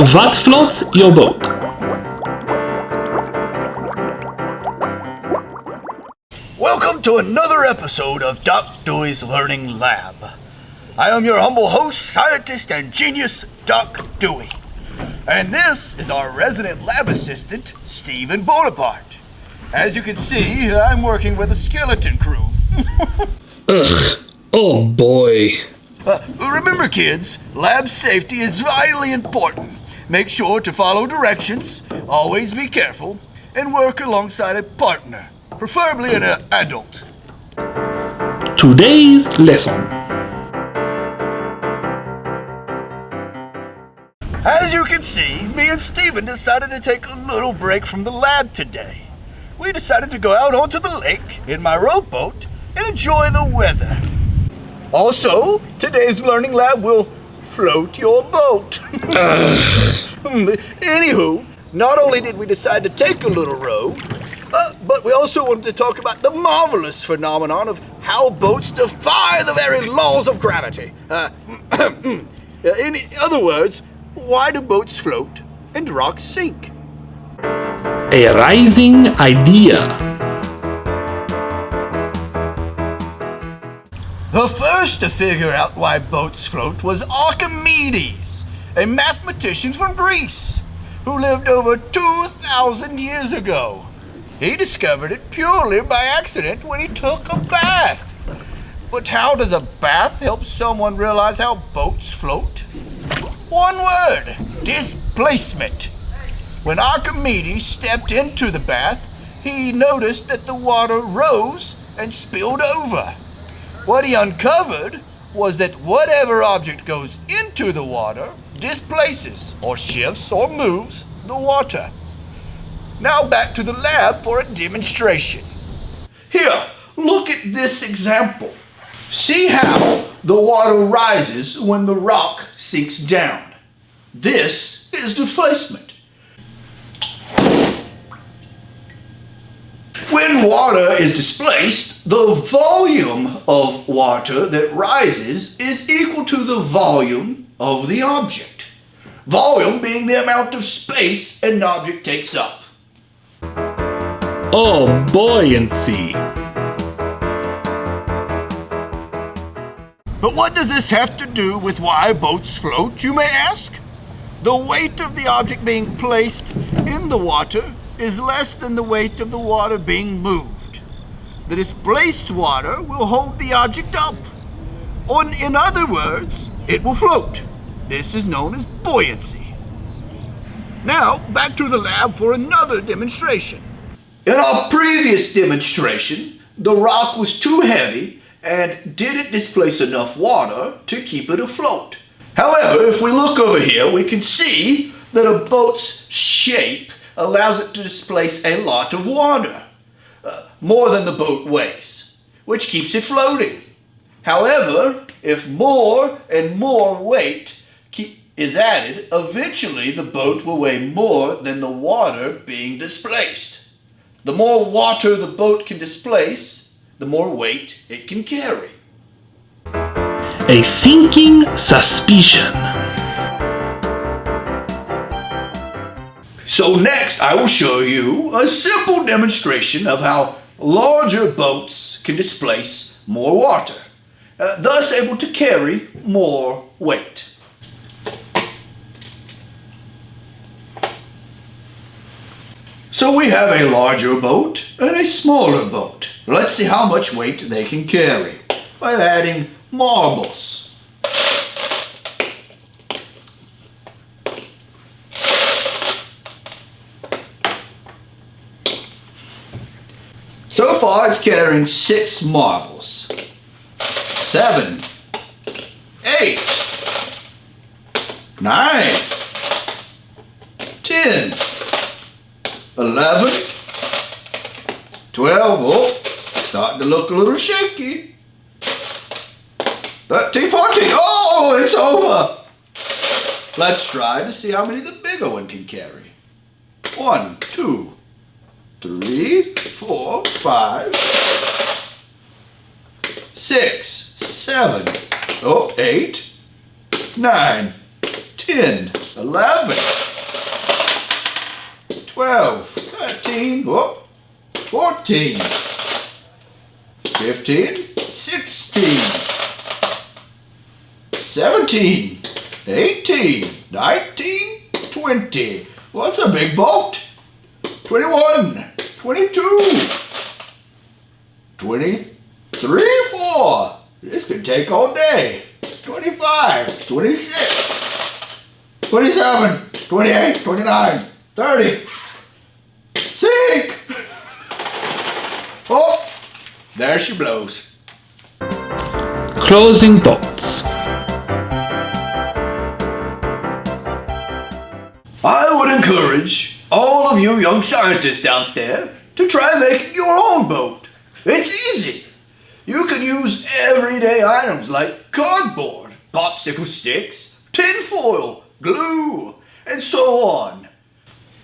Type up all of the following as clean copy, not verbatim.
What floats your boat? Welcome to another episode of Doc Dewey's Learning Lab. I am your humble host, scientist, and genius, Doc Dewey. And this is our resident lab assistant, Stephen Bonaparte. As you can see, I'm working with a skeleton crew. Ugh. Oh boy. Remember, kids, lab safety is vitally important. Make sure to follow directions, always be careful, and work alongside a partner, preferably an adult. Today's lesson. As you can see, me and Steven decided to take a little break from the lab today. We decided to go out onto the lake in my rowboat and enjoy the weather. Also, today's learning lab will float your boat. Anywho, not only did we decide to take a little row, but we also wanted to talk about the marvelous phenomenon of how boats defy the very laws of gravity. In other words, why do boats float and rocks sink? A rising idea. The first to figure out why boats float was Archimedes, a mathematician from Greece, who lived over 2,000 years ago. He discovered it purely by accident when he took a bath. But how does a bath help someone realize how boats float? One word: displacement. When Archimedes stepped into the bath, he noticed that the water rose and spilled over. What he uncovered was that whatever object goes into the water displaces or shifts or moves the water. Now back to the lab for a demonstration. Here, look at this example. See how the water rises when the rock sinks down. This is displacement. When water is displaced, the volume of water that rises is equal to the volume of the object. Volume being the amount of space an object takes up. Oh, buoyancy. But what does this have to do with why boats float, you may ask? The weight of the object being placed in the water is less than the weight of the water being moved. The displaced water will hold the object up. Or in other words, it will float. This is known as buoyancy. Now, back to the lab for another demonstration. In our previous demonstration, the rock was too heavy and didn't displace enough water to keep it afloat. However, if we look over here, we can see that a boat's shape allows it to displace a lot of water, more than the boat weighs, which keeps it floating. However, if more and more weight is added, eventually the boat will weigh more than the water being displaced. The more water the boat can displace, the more weight it can carry. A sinking suspicion. So next I will show you a simple demonstration of how larger boats can displace more water, thus able to carry more weight. So we have a larger boat and a smaller boat. Let's see how much weight they can carry by adding marbles. So far it's carrying 6 marbles. 7, 8, 9, 10, 11, 12, oh, starting to look a little shaky. 13, 14, oh, it's over. Let's try to see how many the bigger one can carry. 1, 2, 3, 4, 5, 6, 7, 8, 9, 10, 11, 12, 13, 14, 15, 16, 17, 18, 19, 20. What's a big boat? 21, 22, 23, 4. This could take all day. 25, 26, 27, 28, 29, 30. Sink! Oh, there she blows. Closing thoughts. I would encourage all of you young scientists out there to try making your own boat. It's easy. You can use everyday items like cardboard, popsicle sticks, tin foil, glue, and so on.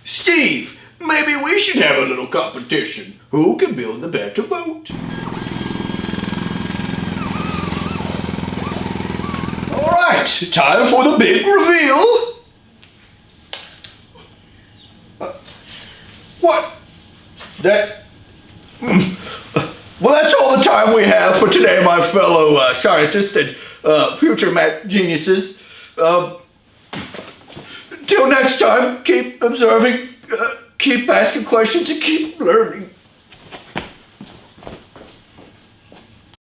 Steve, maybe we should have a little competition. Who can build the better boat? All right, time for the big reveal. What? That... Well, that's all the time we have for today, my fellow scientists and future math geniuses. Till next time, keep observing, keep asking questions, and keep learning.